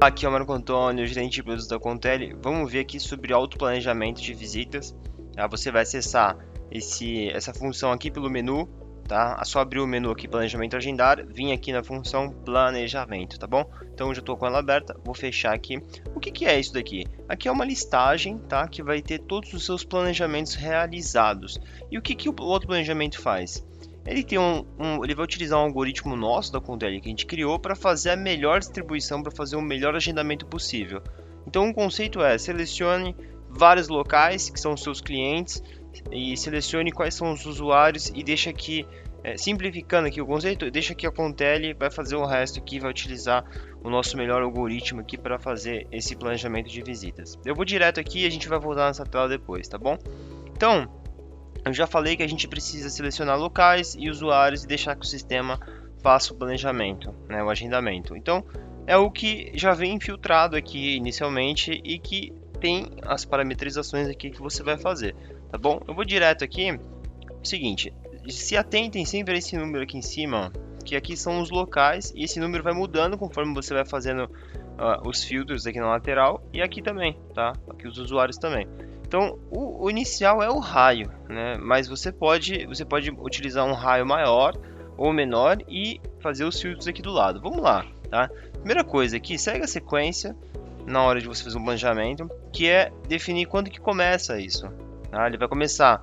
Aqui é o Marco Antônio, gerente de produtos da Contele. Vamos ver aqui sobre autoplanejamento de visitas. Tá? Você vai acessar essa função aqui pelo menu, tá? É só abrir o menu aqui, planejamento agendar, vir aqui na função planejamento, tá bom? Então eu já estou com ela aberta, vou fechar aqui. O que é isso daqui? Aqui é uma listagem, tá? Que vai ter todos os seus planejamentos realizados. E o que o outro planejamento faz? Ele tem ele vai utilizar um algoritmo nosso da Contele que a gente criou para fazer a melhor distribuição, para fazer o melhor agendamento possível. Então o conceito é: selecione vários locais que são os seus clientes e selecione quais são os usuários e deixa aqui, simplificando aqui o conceito, deixa que a Contele vai fazer o resto aqui, vai utilizar o nosso melhor algoritmo aqui para fazer esse planejamento de visitas. Eu vou direto aqui e a gente vai voltar nessa tela depois, tá bom? Então, eu já falei que a gente precisa selecionar locais e usuários e deixar que o sistema faça o planejamento, né, o agendamento. Então, é o que já vem infiltrado aqui inicialmente e que tem as parametrizações aqui que você vai fazer, tá bom? Eu vou direto aqui. Seguinte, se atentem sempre a esse número aqui em cima, ó, que aqui são os locais e esse número vai mudando conforme você vai fazendo os filtros aqui na lateral e aqui também, tá? Aqui os usuários também. Então, o inicial é o raio, né? Mas você pode utilizar um raio maior ou menor e fazer os filtros aqui do lado. Vamos lá, tá? Primeira coisa aqui, segue a sequência na hora de você fazer um planejamento, que é definir quando que começa isso, tá? Ele vai começar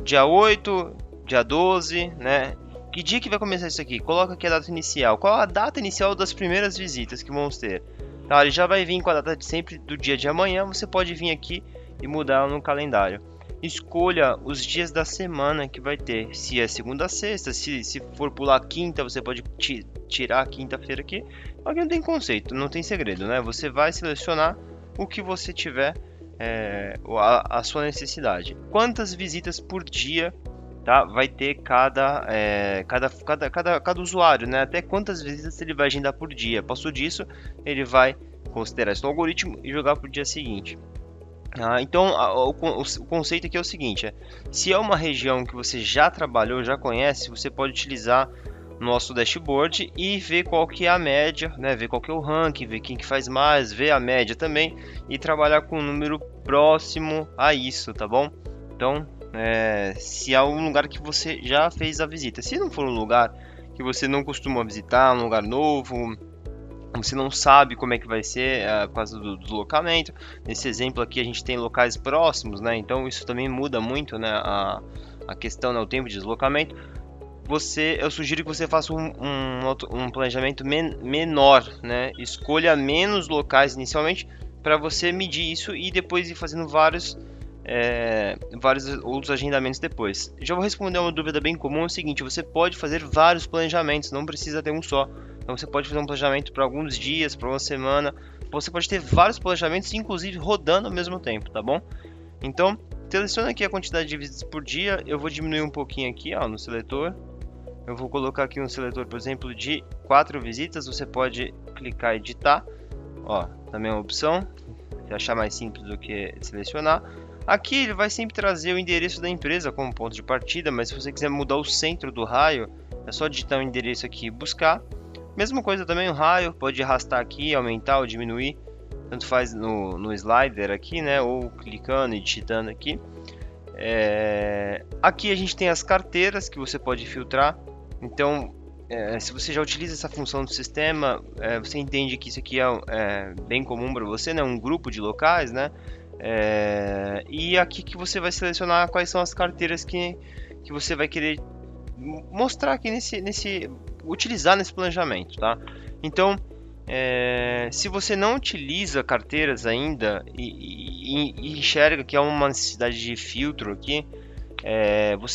dia 8, dia 12, né? Que dia que vai começar isso aqui? Coloca aqui a data inicial. Qual a data inicial das primeiras visitas que vamos ter? Tá? Ele já vai vir com a data de sempre do dia de amanhã. Você pode vir aqui e mudar no calendário. Escolha os dias da semana que vai ter. Se é segunda a sexta, se for pular quinta, você pode tirar a quinta-feira aqui. Aqui não tem conceito, não tem segredo, né? Você vai selecionar o que você tiver, a sua necessidade. Quantas visitas por dia, tá? Vai ter cada usuário, né? Até quantas visitas ele vai agendar por dia. Passou disso, ele vai considerar isso no algoritmo e jogar para o dia seguinte. Então, o conceito aqui é o seguinte: se é uma região que você já trabalhou, já conhece, você pode utilizar nosso dashboard e ver qual que é a média, né? Ver qual que é o ranking, ver quem que faz mais, ver a média também e trabalhar com um número próximo a isso, tá bom? Então, se é um lugar que você já fez a visita, se não for um lugar que você não costuma visitar, um lugar novo, você não sabe como é que vai ser por causa do deslocamento. Nesse exemplo aqui a gente tem locais próximos, né? Então isso também muda muito, né? A questão, né? O tempo de deslocamento. Eu sugiro que você faça um planejamento menor, né? Escolha menos locais inicialmente para você medir isso e depois ir fazendo vários outros agendamentos depois. Já vou responder uma dúvida bem comum: é o seguinte: você pode fazer vários planejamentos, não precisa ter um só. Então você pode fazer um planejamento para alguns dias, para uma semana. Você pode ter vários planejamentos, inclusive rodando ao mesmo tempo, tá bom? Então, seleciona aqui a quantidade de visitas por dia. Eu vou diminuir um pouquinho aqui, ó, no seletor. Eu vou colocar aqui um seletor, por exemplo, de 4 visitas. Você pode clicar e editar. Ó, também é uma opção. Se achar mais simples do que selecionar. Aqui ele vai sempre trazer o endereço da empresa como ponto de partida, mas se você quiser mudar o centro do raio, é só digitar o endereço aqui e buscar. Mesma coisa também o raio, pode arrastar aqui, aumentar ou diminuir, tanto faz no slider aqui, né, ou clicando e digitando aqui. Aqui a gente tem as carteiras que você pode filtrar. Então, se você já utiliza essa função do sistema, você entende que isso aqui é bem comum para você, né, um grupo de locais, né? E aqui que você vai selecionar quais são as carteiras que você vai querer mostrar aqui utilizar nesse planejamento, tá? Então, se você não utiliza carteiras ainda e enxerga que há uma necessidade de filtro aqui,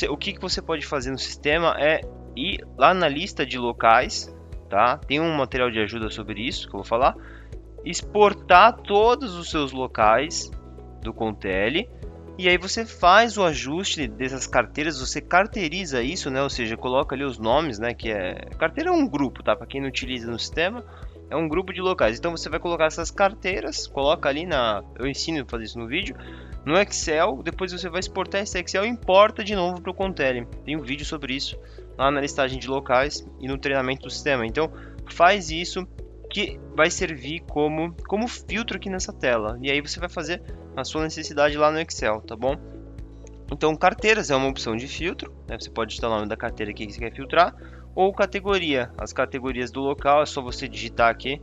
o que você pode fazer no sistema é ir lá na lista de locais, tá? Tem um material de ajuda sobre isso que eu vou falar. Exportar todos os seus locais do Contele, e aí você faz o ajuste dessas carteiras, você carteiriza isso, né? Ou seja, coloca ali os nomes, né? Carteira é um grupo, tá? Para quem não utiliza no sistema, é um grupo de locais. Então você vai colocar essas carteiras, coloca ali eu ensino a fazer isso no vídeo, no Excel. Depois você vai exportar esse Excel e importa de novo para o Contele. Tem um vídeo sobre isso lá na listagem de locais e no treinamento do sistema. Então faz isso, que vai servir como filtro aqui nessa tela. E aí você vai fazer a sua necessidade lá no Excel, tá bom? Então, carteiras é uma opção de filtro, né? Você pode digitar o nome da carteira aqui que você quer filtrar, ou categoria. As categorias do local é só você digitar aqui,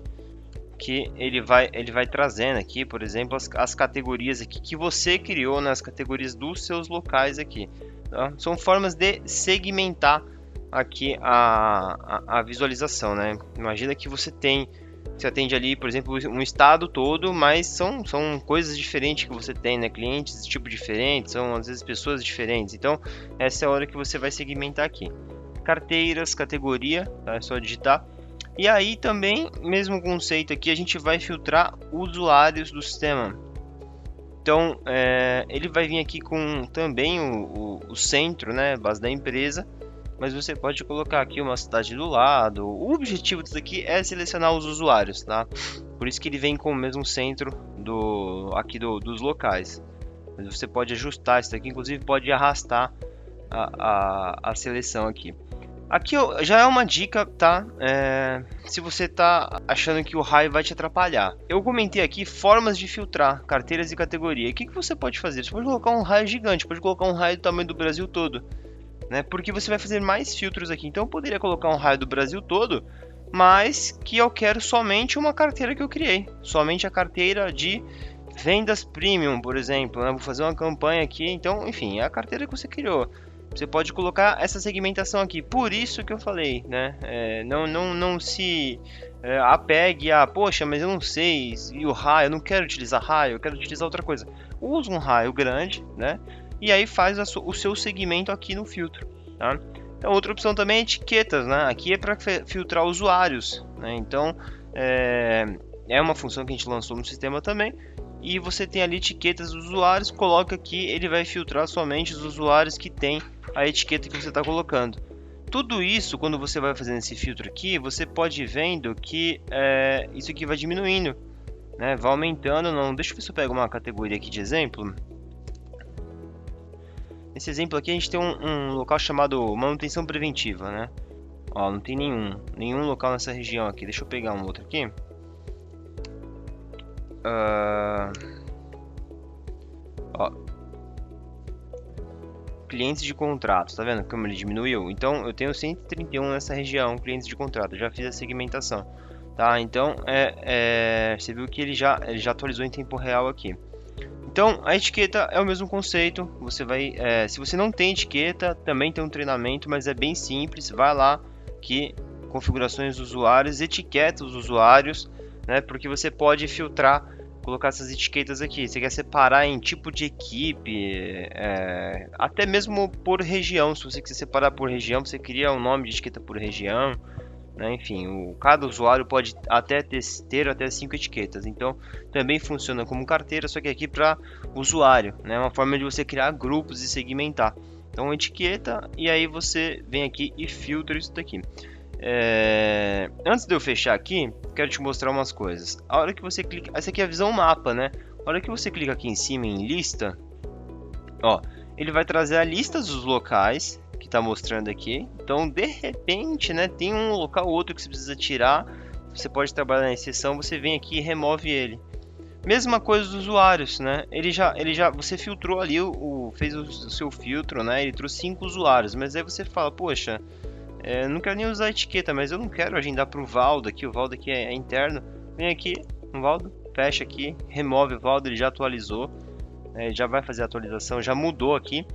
que ele vai trazendo aqui, por exemplo, as categorias aqui que você criou nas categorias dos seus locais aqui. Tá? São formas de segmentar aqui a visualização, né? Imagina que você atende ali, por exemplo, um estado todo, mas são coisas diferentes que você tem, né? Clientes de tipo diferente, são às vezes pessoas diferentes. Então, essa é a hora que você vai segmentar aqui. Carteiras, categoria, tá? É só digitar. E aí também, mesmo conceito aqui, a gente vai filtrar usuários do sistema. Então, ele vai vir aqui com também o centro, né? Base da empresa. Mas você pode colocar aqui uma cidade do lado. O objetivo disso aqui é selecionar os usuários, tá? Por isso que ele vem com o mesmo centro dos locais. Mas você pode ajustar isso aqui, inclusive pode arrastar a seleção aqui. Aqui já é uma dica, tá? Se você tá achando que o raio vai te atrapalhar. Eu comentei aqui formas de filtrar carteiras e categoria. O que você pode fazer? Você pode colocar um raio gigante, pode colocar um raio do tamanho do Brasil todo. Né? Porque você vai fazer mais filtros aqui. Então eu poderia colocar um raio do Brasil todo, mas que eu quero somente uma carteira que eu criei. Somente a carteira de vendas premium, por exemplo. Né? Vou fazer uma campanha aqui. Então, enfim, é a carteira que você criou. Você pode colocar essa segmentação aqui. Por isso que eu falei, né? Não se apegue a, poxa, mas eu não sei, e o raio, eu não quero utilizar raio, eu quero utilizar outra coisa. Usa um raio grande, né? E aí faz o seu segmento aqui no filtro, tá? Então, outra opção também é etiquetas, né? Aqui é para filtrar usuários, né? Então, é uma função que a gente lançou no sistema também. E você tem ali etiquetas dos usuários, coloca aqui, ele vai filtrar somente os usuários que tem a etiqueta que você está colocando. Tudo isso, quando você vai fazendo esse filtro aqui, você pode ir vendo que isso aqui vai diminuindo, né? Vai aumentando. Não, deixa eu ver se eu pego uma categoria aqui de exemplo. Nesse exemplo aqui a gente tem um local chamado manutenção preventiva, né? Ó, não tem nenhum local nessa região aqui. Deixa eu pegar um outro aqui. Ó, clientes de contrato, tá vendo como ele diminuiu? Então eu tenho 131 nessa região, clientes de contrato, já fiz a segmentação, tá? Então você viu que ele já atualizou em tempo real aqui. Então a etiqueta é o mesmo conceito. Você vai, se você não tem etiqueta, também tem um treinamento, mas é bem simples. Vai lá que configurações dos usuários, etiqueta os usuários, né? Porque você pode filtrar, colocar essas etiquetas aqui. Você quer separar em tipo de equipe, até mesmo por região. Se você quiser separar por região, você cria um nome de etiqueta por região, né? Enfim, cada usuário pode ter até 5 etiquetas. Então, também funciona como carteira, só que aqui para usuário, né? Uma forma de você criar grupos e segmentar. Então, etiqueta, e aí você vem aqui e filtra isso daqui. Antes de eu fechar aqui, quero te mostrar umas coisas. A hora que você clica, essa aqui é a visão mapa, né? A hora que você clica aqui em cima em lista, ó, ele vai trazer a lista dos locais que está mostrando aqui. Então, de repente, né, tem um local ou outro que você precisa tirar. Você pode trabalhar na exceção, você vem aqui e remove ele. Mesma coisa dos usuários, né? Você filtrou ali, fez o seu filtro, né? Ele trouxe 5 usuários, mas aí você fala, poxa, não quero nem usar a etiqueta, mas eu não quero agendar para o Valdo aqui. O Valdo aqui é interno. Vem aqui, o Valdo, fecha aqui, remove o Valdo, ele já atualizou, já vai fazer a atualização, já mudou aqui.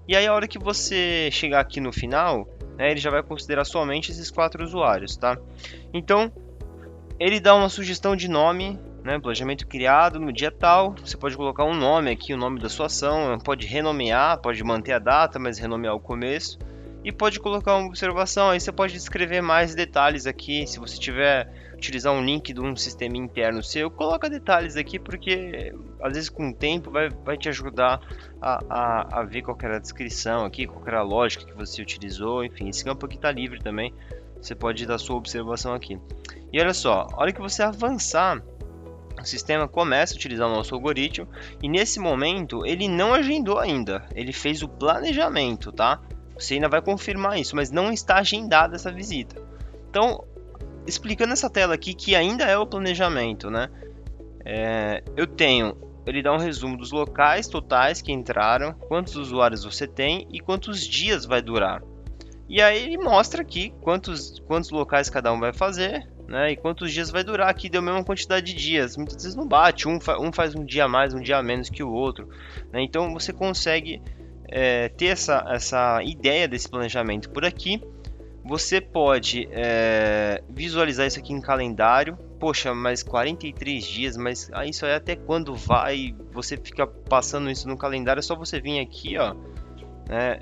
E aí a hora que você chegar aqui no final, né, ele já vai considerar somente esses 4 usuários, tá? Então, ele dá uma sugestão de nome, né, planejamento criado no dia tal. Você pode colocar um nome aqui, o nome da sua ação, pode renomear, pode manter a data, mas renomear o começo. E pode colocar uma observação, aí você pode descrever mais detalhes aqui. Se você tiver utilizar um link de um sistema interno seu, coloca detalhes aqui, porque às vezes com o tempo vai te ajudar a ver qual era a descrição aqui, qual era a lógica que você utilizou. Enfim, esse campo aqui está livre também, você pode dar sua observação aqui. E olha só, a hora que você avançar, o sistema começa a utilizar o nosso algoritmo, e nesse momento ele não agendou ainda, ele fez o planejamento, tá? Você ainda vai confirmar isso, mas não está agendada essa visita. Então, explicando essa tela aqui, que ainda é o planejamento, né? Ele dá um resumo dos locais totais que entraram, quantos usuários você tem e quantos dias vai durar. E aí ele mostra aqui quantos locais cada um vai fazer, né? E quantos dias vai durar. Aqui deu a mesma quantidade de dias. Muitas vezes não bate, um faz um dia a mais, um dia a menos que o outro, né? Então você consegue ter essa ideia desse planejamento por aqui. Você pode visualizar isso aqui em calendário. Poxa, mas 43 dias, mas isso aí até quando vai? Você fica passando isso no calendário, é só você vir aqui, ó.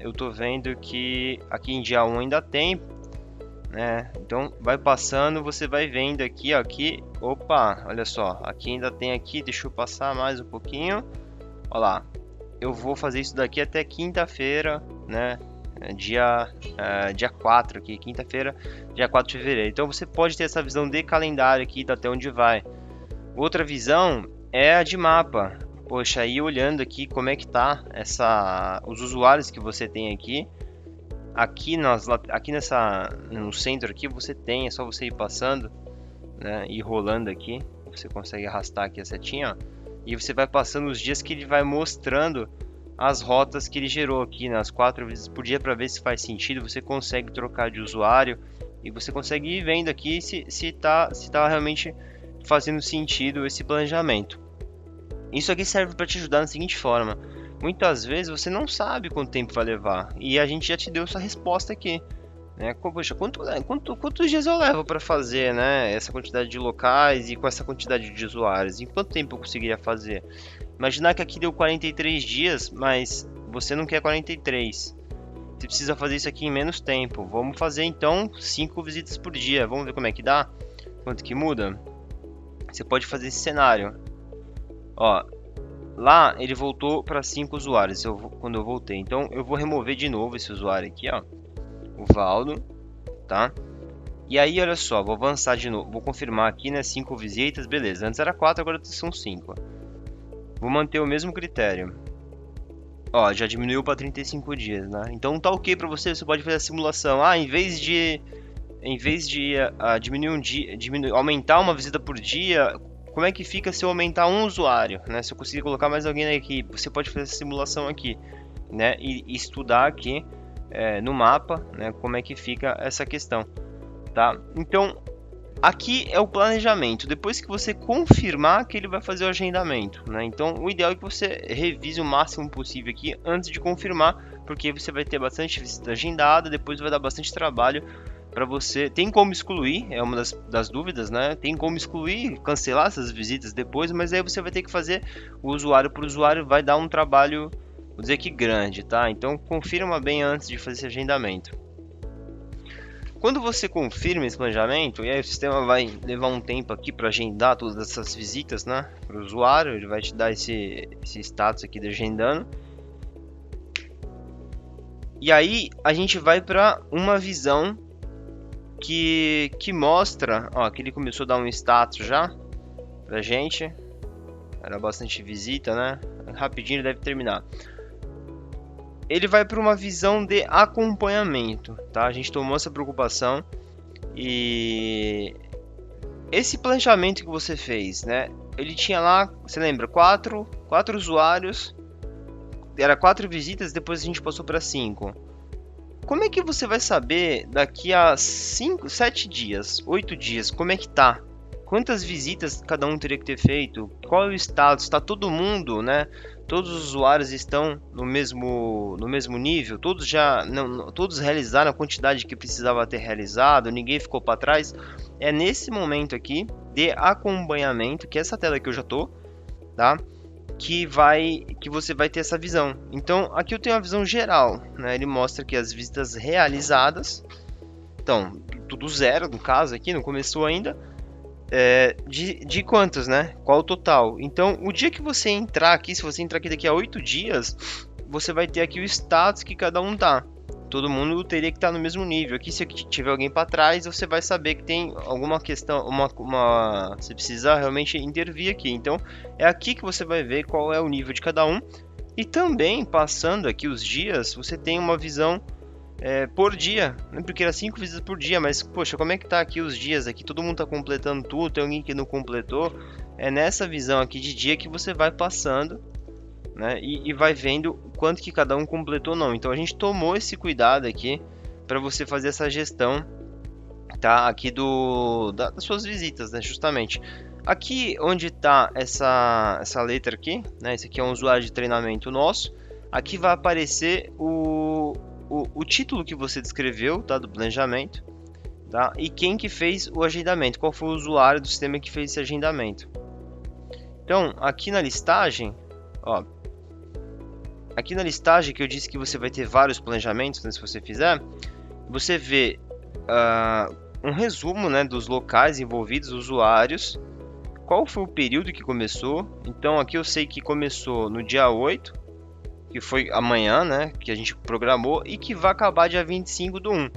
Eu tô vendo que aqui em dia 1 ainda tem, né? Então vai passando, você vai vendo aqui, ó, aqui, opa, olha só, aqui ainda tem aqui, deixa eu passar mais um pouquinho. Olha lá, eu vou fazer isso daqui até quinta-feira, né? Dia 4 aqui, quinta-feira, dia 4 de fevereiro. Então você pode ter essa visão de calendário aqui, até onde vai. Outra visão é a de mapa. Poxa, aí olhando aqui como é que tá os usuários que você tem aqui. Aqui no centro aqui você tem, é só você ir passando, né, e rolando aqui. Você consegue arrastar aqui a setinha, ó, e você vai passando os dias que ele vai mostrando as rotas que ele gerou aqui, nas 4 vezes por dia, para ver se faz sentido. Você consegue trocar de usuário e você consegue ir vendo aqui se tá realmente fazendo sentido esse planejamento. Isso aqui serve para te ajudar da seguinte forma: muitas vezes você não sabe quanto tempo vai levar e a gente já te deu essa resposta aqui, né? Poxa, quantos dias eu levo para fazer, né, essa quantidade de locais e com essa quantidade de usuários? Em quanto tempo eu conseguiria fazer? Imaginar que aqui deu 43 dias, mas você não quer 43. Você precisa fazer isso aqui em menos tempo. Vamos fazer então 5 visitas por dia. Vamos ver como é que dá? Quanto que muda? Você pode fazer esse cenário. Ó, lá ele voltou para 5 usuários quando eu voltei. Então eu vou remover de novo esse usuário aqui, ó, o Valdo, tá? E aí, olha só, vou avançar de novo. Vou confirmar aqui, né? 5 visitas, beleza. Antes era 4, agora são 5. Vou manter o mesmo critério. Ó, já diminuiu para 35 dias, né? Então tá ok para você. Você pode fazer a simulação. Em vez de diminuir um dia, aumentar uma visita por dia, como é que fica se eu aumentar um usuário, né? Se eu conseguir colocar mais alguém na equipe, você pode fazer essa simulação aqui, né? E estudar aqui no mapa, né? Como é que fica essa questão, tá? Então aqui é o planejamento. Depois que você confirmar que ele vai fazer o agendamento, né? Então o ideal é que você revise o máximo possível aqui antes de confirmar, porque você vai ter bastante visita agendada, depois vai dar bastante trabalho para você. Tem como excluir, é uma das dúvidas, né? Tem como excluir, cancelar essas visitas depois, mas aí você vai ter que fazer o usuário por usuário, vai dar um trabalho, vou dizer que grande, tá? Então confirma bem antes de fazer esse agendamento. Quando você confirma esse planejamento, e aí o sistema vai levar um tempo aqui para agendar todas essas visitas, né, para o usuário, ele vai te dar esse status aqui de agendando. E aí a gente vai para uma visão que mostra, ó, que ele começou a dar um status já pra gente. Era bastante visita, né? Rapidinho ele deve terminar. Ele vai para uma visão de acompanhamento, tá? A gente tomou essa preocupação e esse planejamento que você fez, né? Ele tinha lá, você lembra, 4 usuários, era 4 visitas, depois a gente passou para 5. Como é que você vai saber daqui a 5, 7 dias, 8 dias, como é que tá? Quantas visitas cada um teria que ter feito? Qual é o status? Está todo mundo, né? Todos os usuários estão no mesmo nível? Todos realizaram a quantidade que precisava ter realizado? Ninguém ficou para trás? É nesse momento aqui de acompanhamento, que é essa tela que eu já tô, tá? Que você vai ter essa visão. Então, aqui eu tenho a visão geral, né? Ele mostra aqui as visitas realizadas. Então, tudo zero no caso aqui, não começou ainda. De quantas, né? Qual o total? Então, o dia que você entrar aqui, se você entrar aqui daqui a 8 dias, você vai ter aqui o status que cada um tá. Todo mundo teria que estar no mesmo nível. Aqui, se tiver alguém para trás, você vai saber que tem alguma questão, você precisa realmente intervir aqui. Então, é aqui que você vai ver qual é o nível de cada um. E também, passando aqui os dias, você tem uma visão por dia, né? Porque era 5 visitas por dia, mas poxa, como é que tá aqui os dias aqui? Todo mundo tá completando tudo, tem alguém que não completou. É nessa visão aqui de dia que você vai passando, né? E vai vendo quanto que cada um completou ou não. Então a gente tomou esse cuidado aqui para você fazer essa gestão, tá? Aqui das suas visitas, né? Justamente. Aqui onde está essa letra aqui, né? Esse aqui é um usuário de treinamento nosso. Aqui vai aparecer o título que você descreveu, tá? Do planejamento, tá? E quem que fez o agendamento, qual foi o usuário do sistema que fez esse agendamento. Então, aqui na listagem, ó, aqui na listagem que eu disse que você vai ter vários planejamentos, né, se você fizer, você vê um resumo, né, dos locais envolvidos, usuários, qual foi o período que começou. Então aqui eu sei que começou no dia 8, que foi amanhã, né, que a gente programou, e que vai acabar dia 25/1.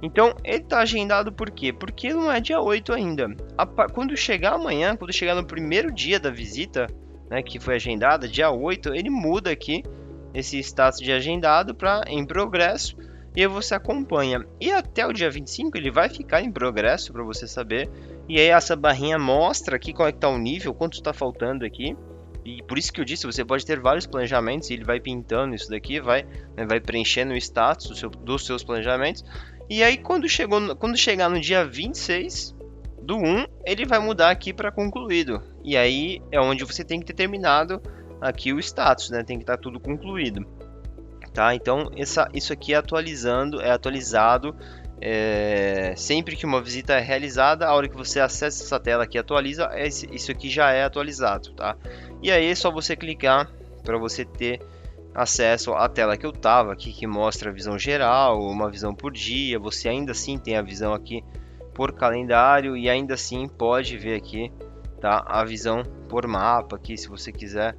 Então ele está agendado por quê? Porque não é dia 8 ainda. Quando chegar amanhã, quando chegar no primeiro dia da visita, né, que foi agendada, dia 8, ele muda aqui esse status de agendado para em progresso, e aí você acompanha. E até o dia 25 ele vai ficar em progresso para você saber. E aí essa barrinha mostra aqui qual é que está o nível, quanto está faltando aqui. E por isso que eu disse, você pode ter vários planejamentos e ele vai pintando isso daqui, vai preenchendo o status dos seus planejamentos. E aí quando chegar no dia 26/1, ele vai mudar aqui para concluído. E aí é onde você tem que ter terminado aqui o status, né? Tem que estar tudo concluído. Tá? Então isso aqui é atualizado sempre que uma visita é realizada. A hora que você acessa essa tela que atualiza, isso aqui já é atualizado, tá? E aí é só você clicar para você ter acesso à tela que eu estava aqui, que mostra a visão geral, uma visão por dia. Você ainda assim tem a visão aqui por calendário e ainda assim pode ver aqui, tá, a visão por mapa aqui, se você quiser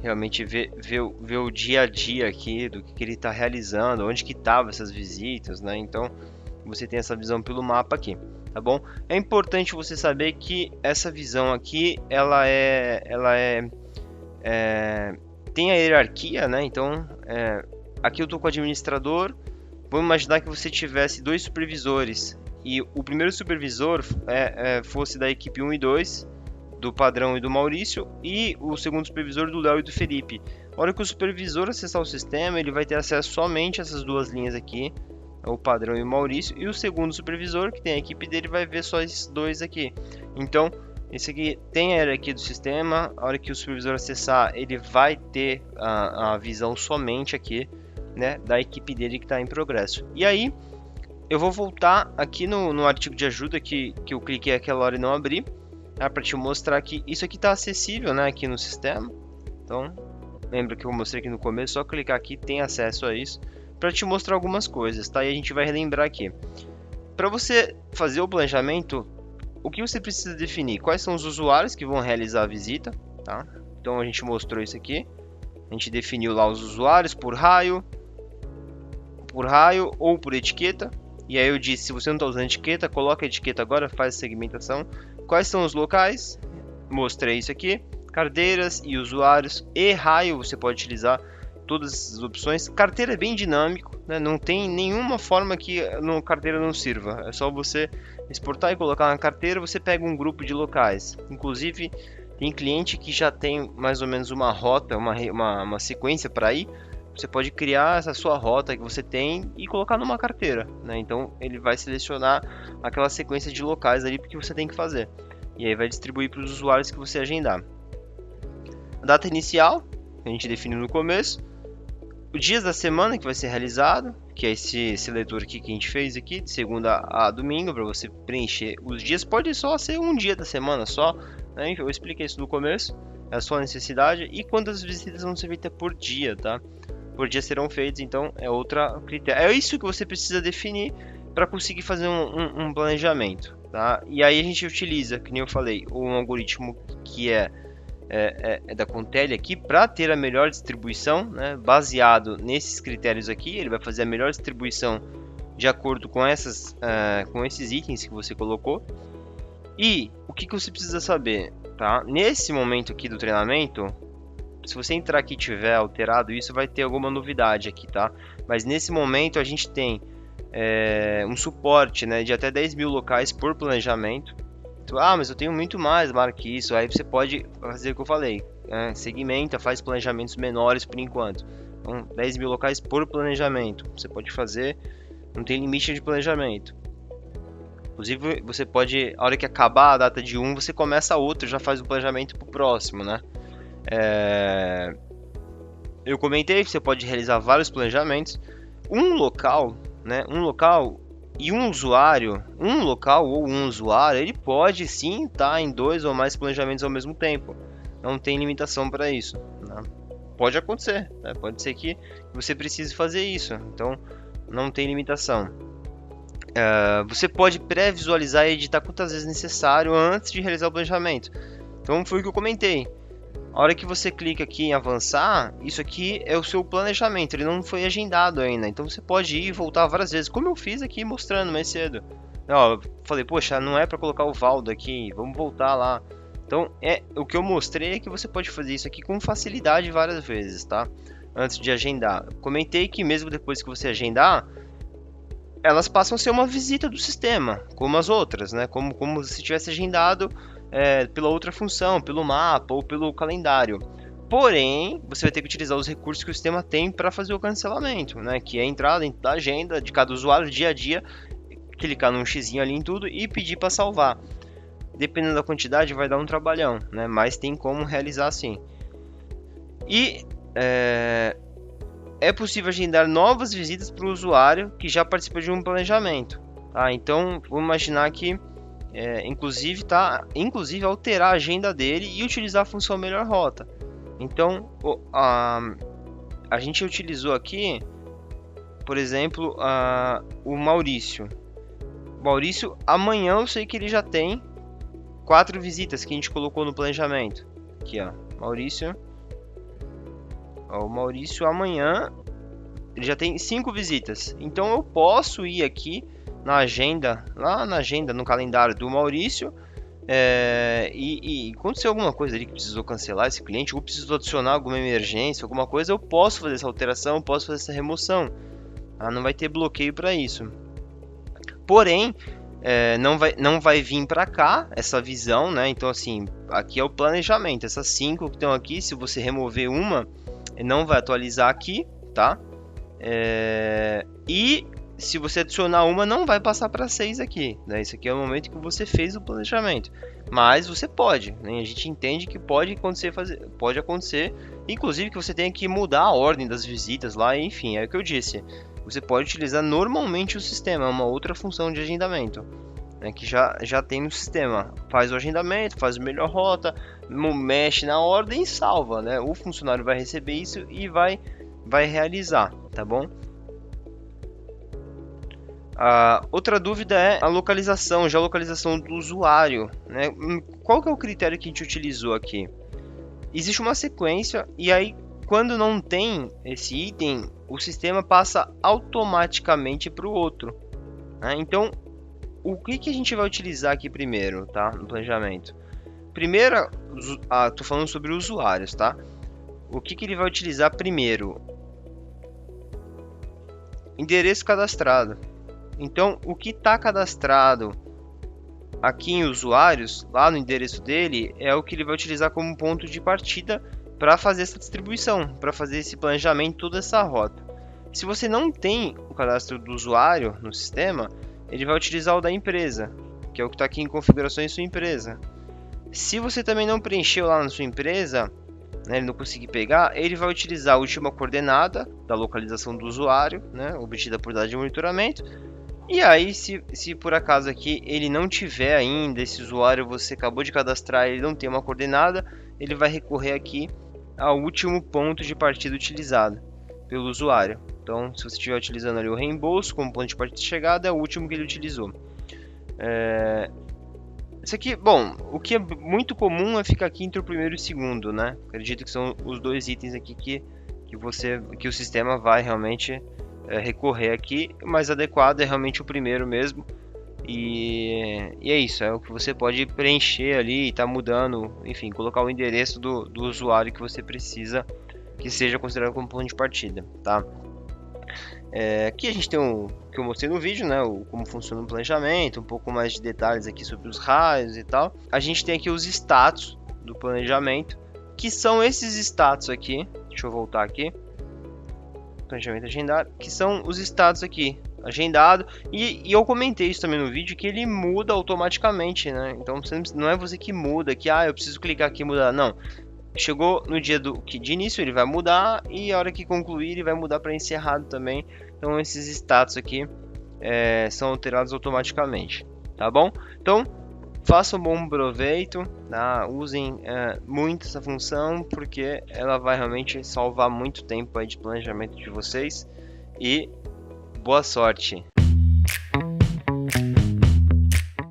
realmente ver o dia a dia aqui do que ele está realizando, onde que estavam essas visitas, né? Então você tem essa visão pelo mapa aqui, tá bom? É importante você saber que essa visão aqui ela tem a hierarquia, né? Então aqui eu estou com o administrador. Vamos imaginar que você tivesse 2 supervisores e o primeiro supervisor fosse da equipe 1 e 2, do Padrão e do Maurício, e o segundo supervisor do Léo e do Felipe. A hora que o supervisor acessar o sistema, ele vai ter acesso somente a essas 2 linhas aqui, o Padrão e o Maurício, e o segundo supervisor, que tem a equipe dele, vai ver só esses 2 aqui. Então, esse aqui tem a hierarquia do sistema. A hora que o supervisor acessar, ele vai ter a visão somente aqui, né, da equipe dele que está em progresso. E aí, eu vou voltar aqui no artigo de ajuda que eu cliquei aquela hora e não abri, para te mostrar que isso aqui está acessível, né, aqui no sistema. Então, lembra que eu mostrei aqui no começo, só clicar aqui tem acesso a isso, para te mostrar algumas coisas, tá? E a gente vai relembrar aqui. Para você fazer o planejamento, o que você precisa definir? Quais são os usuários que vão realizar a visita, tá? Então a gente mostrou isso aqui. A gente definiu lá os usuários por raio ou por etiqueta. E aí eu disse, se você não está usando etiqueta, coloca a etiqueta agora, faz a segmentação. Quais são os locais? Mostrei isso aqui. Carteiras e usuários e raio, você pode utilizar todas as opções. Carteira é bem dinâmico, né? Não tem nenhuma forma que no carteira não sirva. É só você exportar e colocar na carteira, você pega um grupo de locais. Inclusive, tem cliente que já tem mais ou menos uma rota, uma sequência para ir. Você pode criar essa sua rota que você tem e colocar numa carteira, né? Então ele vai selecionar aquela sequência de locais ali que você tem que fazer. E aí vai distribuir para os usuários que você agendar. A data inicial, que a gente definiu no começo. Os dias da semana que vai ser realizado, que é esse seletor aqui que a gente fez aqui, de segunda a domingo, para você preencher os dias. Pode só ser um dia da semana só, né? Eu expliquei isso no começo, é a sua necessidade. E quantas visitas vão ser feitas por dia, tá? Por dia serão feitos, então é outra critério. É isso que você precisa definir para conseguir fazer um planejamento, tá? E aí a gente utiliza, que nem eu falei, um algoritmo que é da Contele aqui para ter a melhor distribuição, né? Baseado nesses critérios aqui, ele vai fazer a melhor distribuição de acordo com esses itens que você colocou. E o que você precisa saber, tá? Nesse momento aqui do treinamento, Se você entrar aqui e tiver alterado isso, vai ter alguma novidade aqui, tá? Mas nesse momento a gente tem um suporte, né, de até 10 mil locais por planejamento. Então, mas eu tenho muito mais, marque isso. Aí você pode fazer o que eu falei, segmenta, faz planejamentos menores por enquanto. Então, 10 mil locais por planejamento. Você pode fazer, não tem limite de planejamento. Inclusive, você pode, a hora que acabar a data de um, você começa outro, já faz o planejamento para o próximo, né? Eu comentei que você pode realizar vários planejamentos. Um local, né? Um local e um usuário, um local ou um usuário, ele pode sim estar em 2 ou mais planejamentos ao mesmo tempo. Não tem limitação para isso, né? Pode acontecer, né? Pode ser que você precise fazer isso. Então, não tem limitação. Você pode pré-visualizar e editar quantas vezes necessário antes de realizar o planejamento. Então foi o que eu comentei. A hora que você clica aqui em avançar, isso aqui é o seu planejamento, ele não foi agendado ainda. Então você pode ir e voltar várias vezes, como eu fiz aqui mostrando mais cedo. Eu falei, poxa, não é para colocar o Valdo aqui, vamos voltar lá. Então o que eu mostrei é que você pode fazer isso aqui com facilidade várias vezes, tá? Antes de agendar. Comentei que mesmo depois que você agendar, elas passam a ser uma visita do sistema, como as outras, né? Como se tivesse agendado pela outra função, pelo mapa ou pelo calendário. Porém, você vai ter que utilizar os recursos que o sistema tem para fazer o cancelamento, né? Que é entrar dentro da agenda de cada usuário dia a dia, clicar num xizinho ali em tudo e pedir para salvar. Dependendo da quantidade, vai dar um trabalhão, né? Mas tem como realizar assim. E é possível agendar novas visitas para o usuário que já participou de um planejamento. Tá? Então, vamos imaginar que, inclusive alterar a agenda dele e utilizar a função melhor rota. Então, a gente utilizou aqui, por exemplo, o Maurício. Maurício, amanhã eu sei que ele já tem 4 visitas que a gente colocou no planejamento. Aqui, ó, Maurício. O Maurício amanhã ele já tem 5 visitas. Então eu posso ir aqui na agenda, lá na agenda, no calendário do Maurício, e acontecer alguma coisa ali que precisou cancelar esse cliente, ou precisou adicionar alguma emergência, alguma coisa, eu posso fazer essa alteração, eu posso fazer essa remoção. Não vai ter bloqueio para isso. Porém, não vai vir para cá essa visão, né? Então assim, aqui é o planejamento. Essas 5 que estão aqui, se você remover uma, não vai atualizar aqui, tá? E se você adicionar uma, não vai passar para 6 aqui, né? Isso aqui é o momento que você fez o planejamento. Mas você pode, né? A gente entende que pode acontecer, inclusive que você tenha que mudar a ordem das visitas lá, enfim, é o que eu disse. Você pode utilizar normalmente o sistema, uma outra função de agendamento, né, que já tem no sistema. Faz o agendamento, faz a melhor rota, mexe na ordem e salva, né? O funcionário vai receber isso e vai realizar, tá bom? Outra dúvida é a localização, geolocalização do usuário, né? Qual que é o critério que a gente utilizou aqui? Existe uma sequência e aí quando não tem esse item, o sistema passa automaticamente para o outro, né? Então, o que a gente vai utilizar aqui primeiro, tá? No planejamento. Primeiro, tô falando sobre usuários, tá? O que ele vai utilizar primeiro? Endereço cadastrado. Então, o que está cadastrado aqui em usuários, lá no endereço dele, é o que ele vai utilizar como ponto de partida para fazer essa distribuição, para fazer esse planejamento, toda essa rota. Se você não tem o cadastro do usuário no sistema, ele vai utilizar o da empresa, que é o que está aqui em configurações sua empresa. Se você também não preencheu lá na sua empresa, né, ele não conseguir pegar, ele vai utilizar a última coordenada da localização do usuário, né, obtida por dados de monitoramento. E aí, se por acaso aqui ele não tiver ainda, esse usuário você acabou de cadastrar, ele não tem uma coordenada, ele vai recorrer aqui ao último ponto de partida utilizado pelo usuário. Então, se você estiver utilizando ali o reembolso como ponto de partida de chegada, é o último que ele utilizou. Isso aqui, bom, o que é muito comum é ficar aqui entre o primeiro e o segundo, né? Acredito que são os 2 itens aqui que o sistema vai realmente recorrer aqui. O mais adequado é realmente o primeiro mesmo, E é isso, é o que você pode preencher ali e tá mudando, enfim, colocar o endereço do usuário que você precisa que seja considerado como ponto de partida, tá? Aqui a gente tem o que eu mostrei no vídeo, né? Como funciona o planejamento, um pouco mais de detalhes aqui sobre os raios e tal. A gente tem aqui os status do planejamento, que são esses status aqui. Deixa eu voltar aqui. Planejamento agendado, que são os status aqui, agendado. E eu comentei isso também no vídeo, que ele muda automaticamente, né? Então não é você que muda, que eu preciso clicar aqui e mudar. Não. Chegou no dia de início, ele vai mudar, e a hora que concluir, ele vai mudar para encerrado também. Então esses status aqui são alterados automaticamente, tá bom? Então façam um bom proveito, tá? Usem muito essa função, porque ela vai realmente salvar muito tempo aí de planejamento de vocês. E boa sorte!